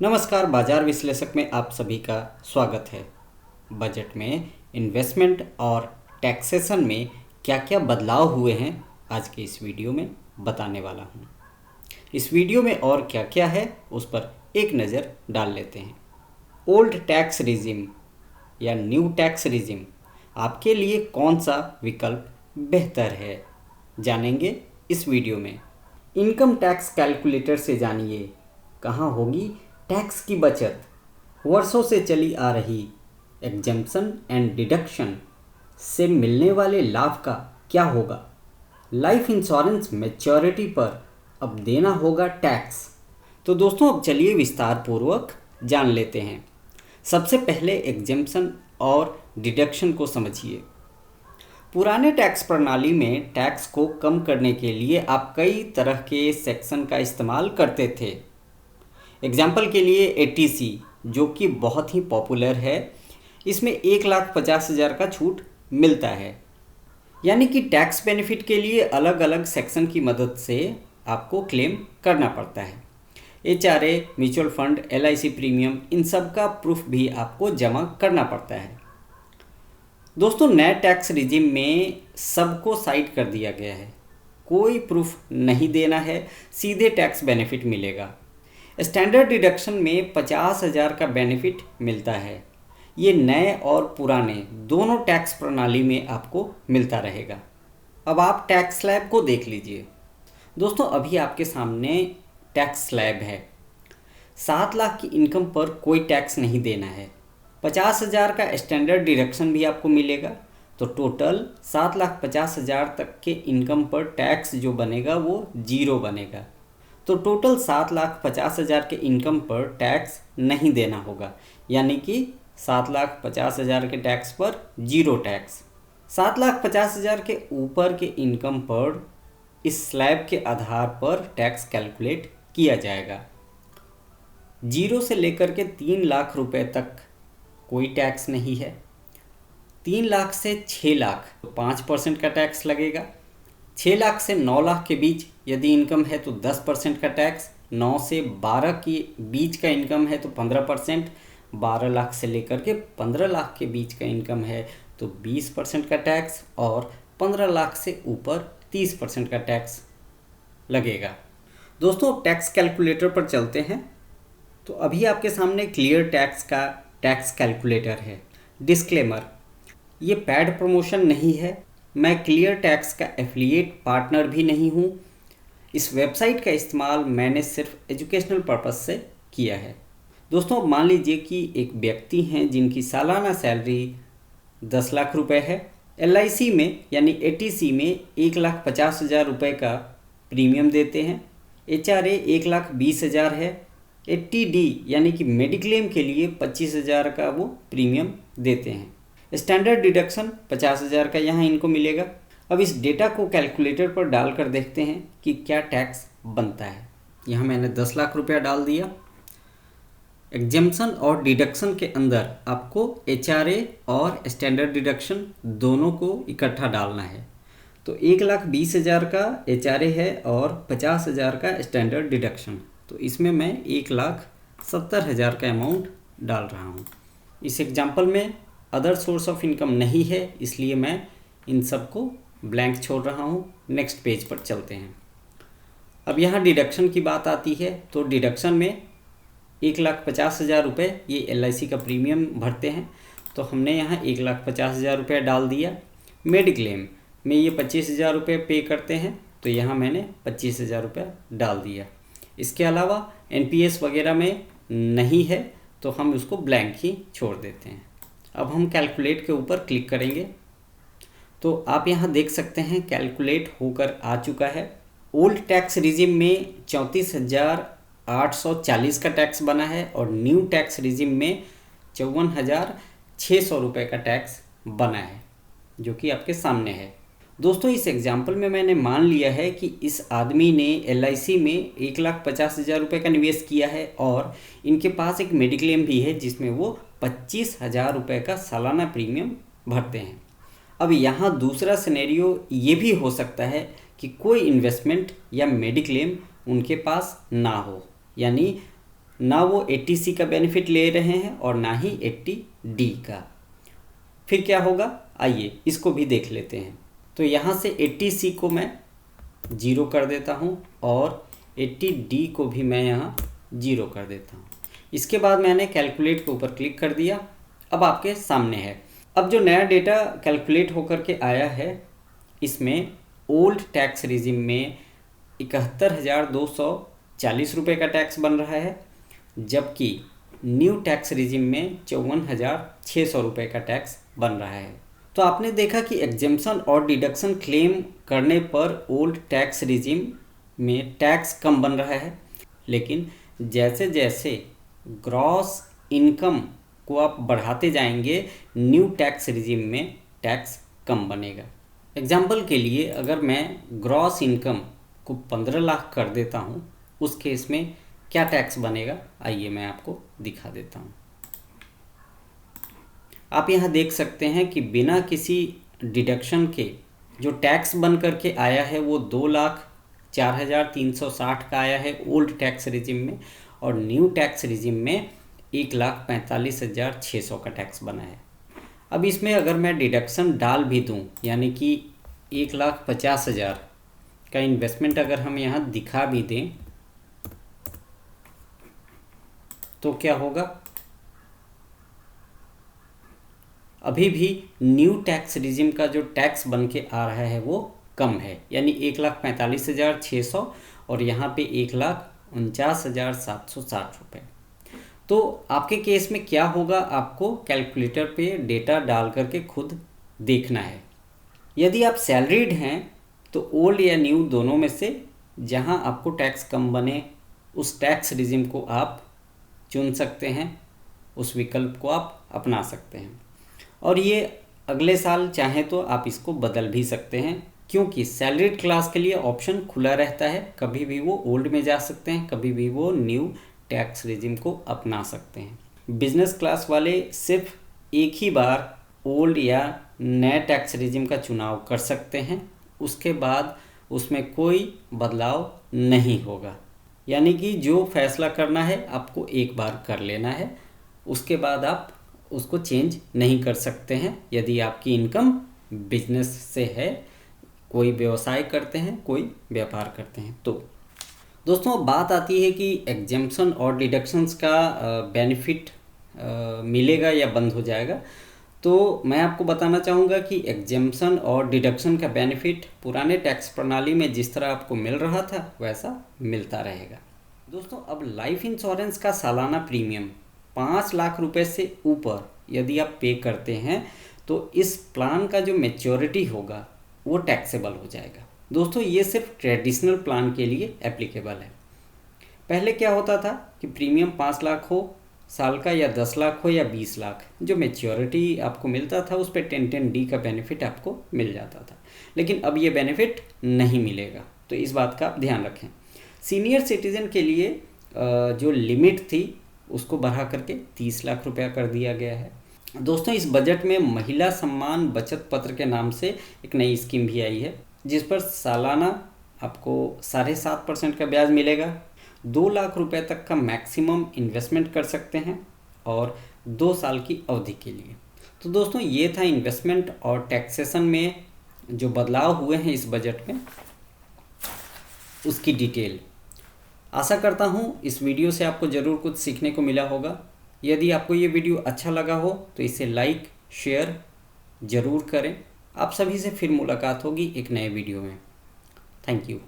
नमस्कार, बाजार विश्लेषक में आप सभी का स्वागत है। बजट में इन्वेस्टमेंट और टैक्सेशन में क्या क्या बदलाव हुए हैं आज के इस वीडियो में बताने वाला हूँ। इस वीडियो में और क्या क्या है उस पर एक नज़र डाल लेते हैं। ओल्ड टैक्स रिजिम या न्यू टैक्स रिजिम, आपके लिए कौन सा विकल्प बेहतर है, जानेंगे इस वीडियो में। इनकम टैक्स कैलकुलेटर से जानिए कहाँ होगी टैक्स की बचत। वर्षों से चली आ रही एग्जेम्पशन एंड डिडक्शन से मिलने वाले लाभ का क्या होगा। लाइफ इंश्योरेंस मैच्योरिटी पर अब देना होगा टैक्स। तो दोस्तों, अब चलिए विस्तार पूर्वक जान लेते हैं। सबसे पहले एग्जेम्पशन और डिडक्शन को समझिए। पुराने टैक्स प्रणाली में टैक्स को कम करने के लिए आप कई तरह के सेक्शन का इस्तेमाल करते थे। एग्जाम्पल के लिए एटीसी, जो कि बहुत ही पॉपुलर है, इसमें 1,50,000 का छूट मिलता है। यानी कि टैक्स बेनिफिट के लिए अलग अलग सेक्शन की मदद से आपको क्लेम करना पड़ता है। HRA, mutual fund, LIC premium, इन सब का प्रूफ भी आपको जमा करना पड़ता है। दोस्तों, नए टैक्स रिजिम में सबको साइड कर दिया गया है। कोई प्रूफ नहीं देना है, सीधे टैक्स बेनिफिट मिलेगा। स्टैंडर्ड डिडक्शन में 50,000 का बेनिफिट मिलता है। ये नए और पुराने दोनों टैक्स प्रणाली में आपको मिलता रहेगा। अब आप टैक्स स्लैब को देख लीजिए। दोस्तों, अभी आपके सामने टैक्स स्लैब है। 7 लाख की इनकम पर कोई टैक्स नहीं देना है। 50,000 का स्टैंडर्ड डिडक्शन भी आपको मिलेगा। तो टोटल 7,50,000 तक के इनकम पर टैक्स जो बनेगा वो 0 बनेगा। तो टोटल 7,50,000 के इनकम पर टैक्स नहीं देना होगा, यानी कि 7,50,000 के टैक्स पर 0 टैक्स। 7,50,000 के ऊपर के इनकम पर इस स्लैब के आधार पर टैक्स कैलकुलेट किया जाएगा। 0 से लेकर के 3 लाख रुपए तक कोई टैक्स नहीं है। 3 लाख से 6 लाख तो 5% का टैक्स लगेगा। 6 लाख से 9 लाख के बीच यदि इनकम है तो 10% का टैक्स। 9 से 12 के बीच का इनकम है तो 15%। 12 लाख से लेकर के 15 लाख के बीच का इनकम है तो 20% का टैक्स। और 15 लाख से ऊपर 30% का टैक्स लगेगा। दोस्तों, टैक्स कैलकुलेटर पर चलते हैं। तो अभी आपके सामने क्लियर टैक्स का टैक्स कैलकुलेटर है। डिस्क्लेमर, ये पैड प्रमोशन नहीं है। मैं क्लियर टैक्स का एफिलिएट पार्टनर भी नहीं हूँ। इस वेबसाइट का इस्तेमाल मैंने सिर्फ एजुकेशनल पर्पस से किया है। दोस्तों, मान लीजिए कि एक व्यक्ति हैं जिनकी सालाना सैलरी 10 लाख रुपए है। एलआईसी में यानी एटीसी में 1,50,000 रुपये का प्रीमियम देते हैं। एचआरए 1,20,000 है। एटीडी यानी कि मेडिक्लेम के लिए 25,000 का वो प्रीमियम देते हैं। स्टैंडर्ड डिडक्शन 50,000 का यहाँ इनको मिलेगा। अब इस डेटा को कैलकुलेटर पर डालकर देखते हैं कि क्या टैक्स बनता है। यहाँ मैंने 10 लाख रुपया डाल दिया। एग्जेम्पशन और डिडक्शन के अंदर आपको एचआरए और स्टैंडर्ड डिडक्शन दोनों को इकट्ठा डालना है। तो 1,20,000 का एचआरए है और 50,000 का स्टैंडर्ड डिडक्शन। तो इसमें मैं 1,70,000 का अमाउंट डाल रहा हूँ। इस एग्जाम्पल में अदर सोर्स ऑफ इनकम नहीं है, इसलिए मैं इन सब को ब्लैंक छोड़ रहा हूँ। नेक्स्ट पेज पर चलते हैं। अब यहाँ डिडक्शन की बात आती है। तो डिडक्शन में 1,50,000 रुपये ये एलआईसी का प्रीमियम भरते हैं। तो हमने यहाँ 1,50,000 रुपये डाल दिया। मेडिक्लेम में ये 25,000 रुपये पे करते हैं, तो यहाँ मैंने 25,000 रुपये डाल दिया। इसके अलावा एनपीएस वगैरह में नहीं है, तो हम उसको ब्लैंक ही छोड़ देते हैं। अब हम कैलकुलेट के ऊपर क्लिक करेंगे तो आप यहाँ देख सकते हैं कैलकुलेट होकर आ चुका है। ओल्ड टैक्स रिजिम में 34,840 का टैक्स बना है और न्यू टैक्स रिजिम में 54,600 रुपये का टैक्स बना है, जो कि आपके सामने है। दोस्तों, इस एग्जाम्पल में मैंने मान लिया है कि इस आदमी ने एलआईसी में 1,50,000 रुपये का निवेश किया है और इनके पास एक मेडिक्लेम भी है जिसमें वो 25,000 रुपये का सालाना प्रीमियम भरते हैं। अब यहाँ दूसरा सिनेरियो ये भी हो सकता है कि कोई इन्वेस्टमेंट या मेडिक्लेम उनके पास ना हो, यानी ना वो 80C का बेनिफिट ले रहे हैं और ना ही 80D का। फिर क्या होगा, आइए इसको भी देख लेते हैं। तो यहाँ से 80C को मैं 0 कर देता हूँ और 80D को भी मैं यहाँ 0 कर देता हूँ। इसके बाद मैंने कैलकुलेट के ऊपर क्लिक कर दिया। अब आपके सामने है। अब जो नया डेटा कैलकुलेट होकर के आया है, इसमें ओल्ड टैक्स रिजिम में 71,240 रुपये का टैक्स बन रहा है, जबकि न्यू टैक्स रिजिम में 54,600 रुपये का टैक्स बन रहा है। तो आपने देखा कि एग्जेम्पशन और डिडक्शन क्लेम करने पर ओल्ड टैक्स रिजिम में टैक्स कम बन रहा है, लेकिन जैसे जैसे ग्रॉस इनकम को आप बढ़ाते जाएंगे, न्यू टैक्स रिजिम में टैक्स कम बनेगा। एग्जाम्पल के लिए अगर मैं ग्रॉस इनकम को 15 लाख कर देता हूँ, उस केस में क्या टैक्स बनेगा, आइए मैं आपको दिखा देता हूँ। आप यहाँ देख सकते हैं कि बिना किसी डिडक्शन के जो टैक्स बन करके आया है वो 2,04,360 का आया है ओल्ड टैक्स रिजिम में, और न्यू टैक्स रिजिम में 1,45,600 का टैक्स बना है। अब इसमें अगर मैं डिडक्शन डाल भी दूं, यानी कि 1,50,000 का इन्वेस्टमेंट अगर हम यहाँ दिखा भी दें, तो क्या होगा, अभी भी न्यू टैक्स रिजिम का जो टैक्स बन के आ रहा है वो कम है, यानी 1,45,600 और यहाँ पे 1,49,760 रुपये। तो आपके केस में क्या होगा, आपको कैलकुलेटर पे डेटा डाल करके खुद देखना है। यदि आप सैलरीड हैं तो ओल्ड या न्यू दोनों में से जहां आपको टैक्स कम बने उस टैक्स रिजिम को आप चुन सकते हैं, उस विकल्प को आप अपना सकते हैं। और ये अगले साल चाहें तो आप इसको बदल भी सकते हैं, क्योंकि सैलरीड क्लास के लिए ऑप्शन खुला रहता है। कभी भी वो ओल्ड में जा सकते हैं, कभी भी वो न्यू टैक्स रिजिम को अपना सकते हैं। बिजनेस क्लास वाले सिर्फ एक ही बार ओल्ड या नए टैक्स रिजिम का चुनाव कर सकते हैं, उसके बाद उसमें कोई बदलाव नहीं होगा। यानी कि जो फैसला करना है आपको एक बार कर लेना है, उसके बाद आप उसको चेंज नहीं कर सकते हैं। यदि आपकी इनकम बिजनेस से है, कोई व्यवसाय करते हैं, कोई व्यापार करते हैं। तो दोस्तों अब बात आती है कि एग्जेम्पशन और डिडक्शंस का बेनिफिट मिलेगा या बंद हो जाएगा। तो मैं आपको बताना चाहूँगा कि एग्जेम्पशन और डिडक्शन का बेनिफिट पुराने टैक्स प्रणाली में जिस तरह आपको मिल रहा था वैसा मिलता रहेगा। दोस्तों अब लाइफ इंश्योरेंस का सालाना प्रीमियम 5 लाख रुपए से ऊपर यदि आप पे करते हैं तो इस प्लान का जो मैच्योरिटी होगा वो टैक्सेबल हो जाएगा। दोस्तों ये सिर्फ ट्रेडिशनल प्लान के लिए एप्लीकेबल है। पहले क्या होता था कि प्रीमियम 5 लाख हो साल का, या 10 लाख हो या 20 लाख, जो मैच्योरिटी आपको मिलता था उस पर 1010D का बेनिफिट आपको मिल जाता था। लेकिन अब ये बेनिफिट नहीं मिलेगा, तो इस बात का आप ध्यान रखें। सीनियर सिटीजन के लिए जो लिमिट थी उसको बढ़ा करके 30 लाख रुपया कर दिया गया है। दोस्तों इस बजट में महिला सम्मान बचत पत्र के नाम से एक नई स्कीम भी आई है, जिस पर सालाना आपको 7.5% का ब्याज मिलेगा। 2 लाख रुपए तक का मैक्सिमम इन्वेस्टमेंट कर सकते हैं और 2 साल की अवधि के लिए। तो दोस्तों ये था इन्वेस्टमेंट और टैक्सेशन में जो बदलाव हुए हैं इस बजट में, उसकी डिटेल। आशा करता हूँ इस वीडियो से आपको ज़रूर कुछ सीखने को मिला होगा। यदि आपको ये वीडियो अच्छा लगा हो तो इसे लाइक शेयर ज़रूर करें। आप सभी से फिर मुलाकात होगी एक नए वीडियो में। Thank you.